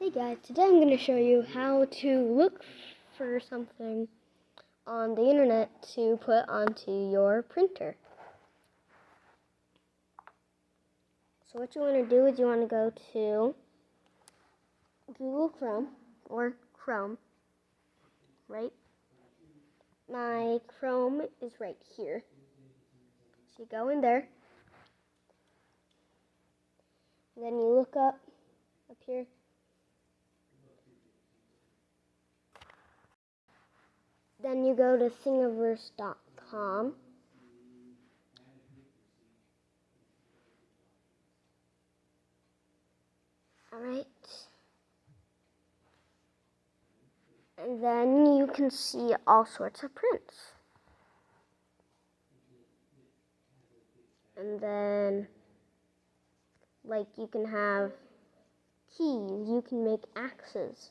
Hey guys, today I'm going to show you how to look for something on the internet to put onto your printer. So what you want to do is you want to go to Google Chrome or Chrome, right? My Chrome is right here. So you go in there, then you look up here. Then you go to Thingiverse.com. Alright. And then you can see all sorts of prints. And then, like, you can have keys, you can make axes.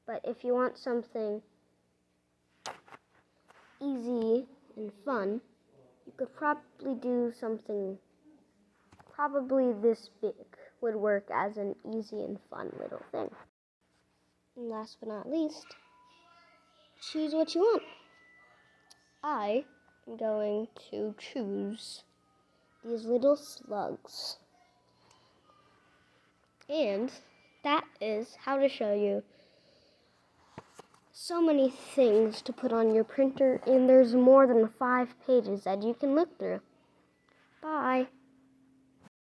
But if you want something easy and fun, you could probably do something, probably this big would work as an easy and fun little thing. And last but not least, choose what you want. I am going to choose these little slugs. And that is how to show you so many things to put on your printer, and there's more than 5 pages that you can look through. Bye.